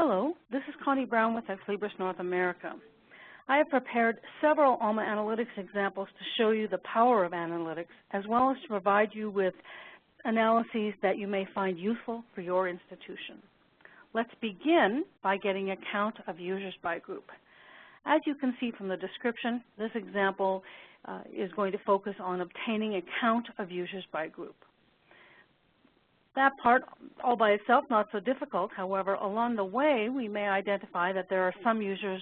Hello, this is Connie Brown with Ex Libris North America. I have prepared several ALMA analytics examples to show you the power of analytics, as well as to provide you with analyses that you may find useful for your institution. Let's begin by getting a count of users by group. As you can see from the description, this example is going to focus on obtaining a count of users by group. That part, all by itself, not so difficult. However, along the way, we may identify that there are some users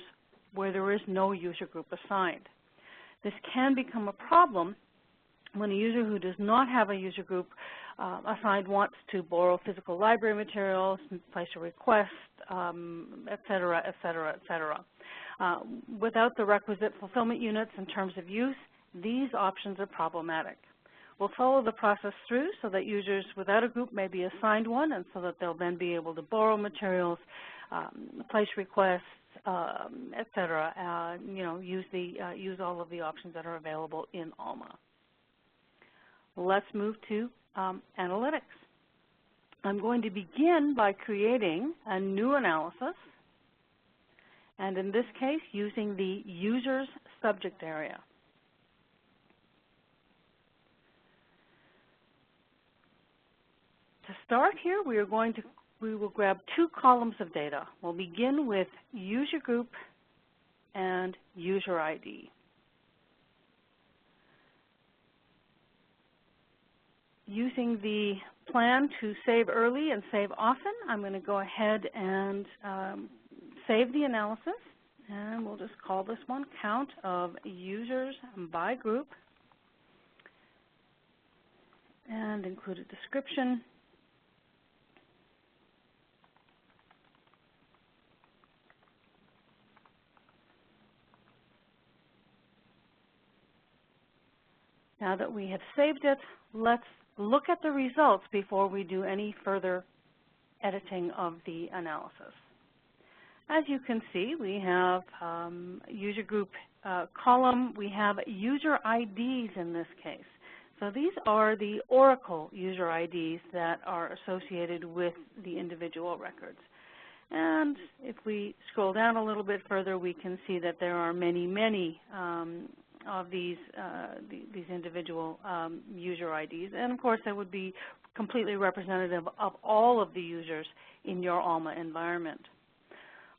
where there is no user group assigned. This can become a problem when a user who does not have a user group assigned wants to borrow physical library materials, place a request, et cetera, et cetera, et cetera. Without the requisite fulfillment units in terms of use, these options are problematic. We'll follow the process through so that users without a group may be assigned one, and so that they'll then be able to borrow materials, place requests, et cetera, use all of the options that are available in ALMA. Let's move to analytics. I'm going to begin by creating a new analysis, and in this case, using the users subject area. To start here, we will grab two columns of data. We'll begin with user group and user ID. Using the plan to save early and save often, I'm going to go ahead and save the analysis, and we'll just call this one count of users by group, and include a description. Now that we have saved it, let's look at the results before we do any further editing of the analysis. As you can see, we have user group column. We have user IDs in this case. So these are the Oracle user IDs that are associated with the individual records. And if we scroll down a little bit further, we can see that there are many of these individual user IDs. And of course, that would be completely representative of all of the users in your ALMA environment.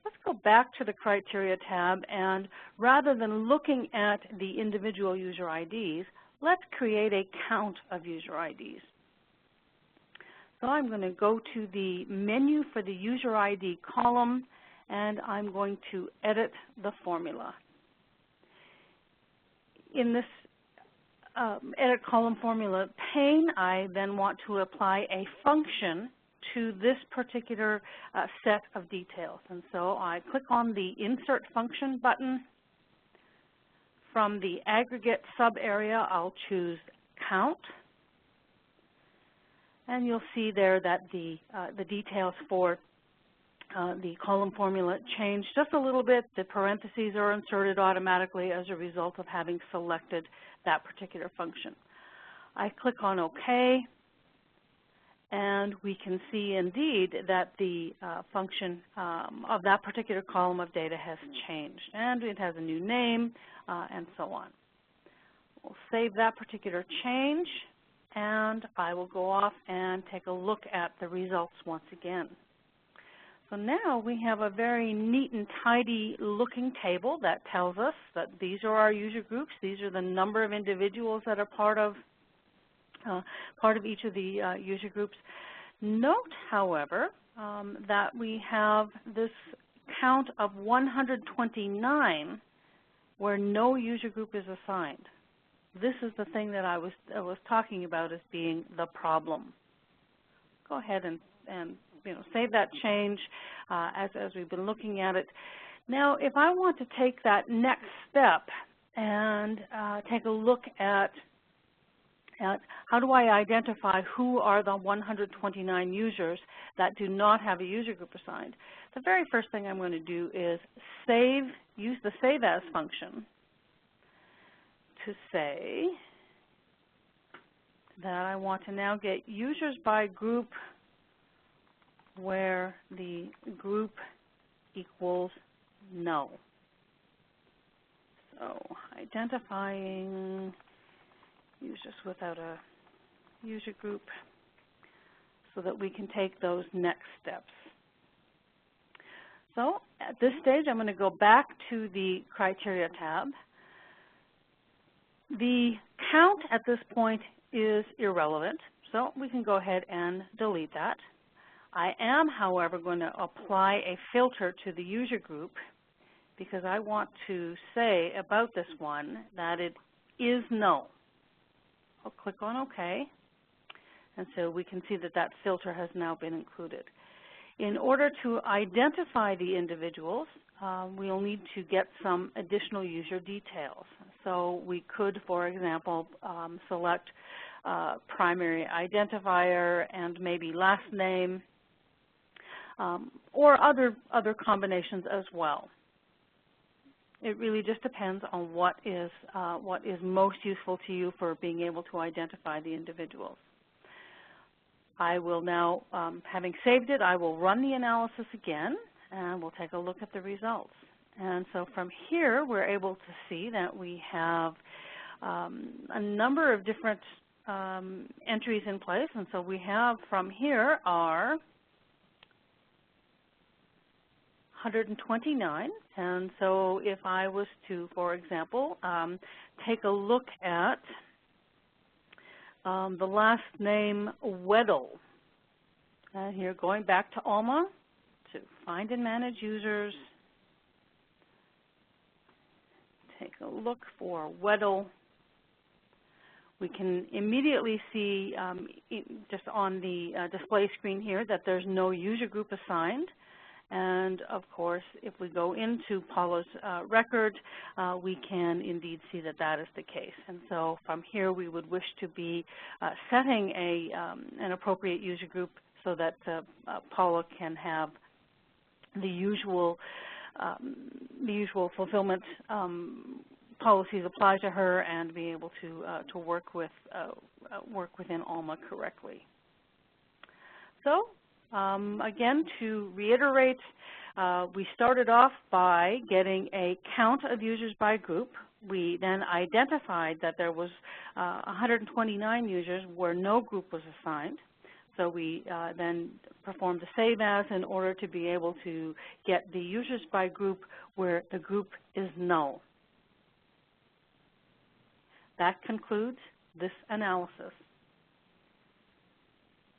Let's go back to the Criteria tab, and rather than looking at the individual user IDs, let's create a count of user IDs. So I'm going to go to the menu for the user ID column, and I'm going to edit the formula. In this edit column formula pane, I then want to apply a function to this particular set of details. And so I click on the Insert Function button. From the aggregate sub area, I'll choose Count. And you'll see there that the details for the column formula change just a little bit. The parentheses are inserted automatically as a result of having selected that particular function. I click on OK, and we can see indeed that the function of that particular column of data has changed, and it has a new name and so on. We'll save that particular change, and I will go off and take a look at the results once again. So now we have a very neat and tidy looking table that tells us that these are our user groups. These are the number of individuals that are part of each of the user groups. Note, however, that we have this count of 129 where no user group is assigned. This is the thing that I was talking about as being the problem. Go ahead and save that change as we've been looking at it. Now, if I want to take that next step and take a look at how do I identify who are the 129 users that do not have a user group assigned, the very first thing I'm going to do is use the Save As function to say that I want to now get users by group where the group equals no. So identifying users without a user group so that we can take those next steps. So at this stage, I'm going to go back to the Criteria tab. The count at this point is irrelevant, so we can go ahead and delete that. I am, however, going to apply a filter to the user group because I want to say about this one that it is null. I'll click on OK, and so we can see that that filter has now been included. In order to identify the individuals, we'll need to get some additional user details. So we could, for example, select primary identifier and maybe last name, or other combinations as well. It really just depends on what is most useful to you for being able to identify the individuals. I will now, having saved it, I will run the analysis again, and we'll take a look at the results. And so from here, we're able to see that we have a number of different entries in place. And so we have from here are 129. And so if I was to, for example, take a look at the last name Weddle. And here, going back to ALMA to find and manage users, take a look for Weddle. We can immediately see just on the display screen here that there's no user group assigned. And of course, if we go into Paula's record, we can indeed see that that is the case. And so from here, we would wish to be setting an appropriate user group so that Paula can have the usual fulfillment policies apply to her and be able to work within ALMA correctly. So. Again, to reiterate, we started off by getting a count of users by group. We then identified that there was 129 users where no group was assigned. So we then performed a save as in order to be able to get the users by group where the group is null. That concludes this analysis.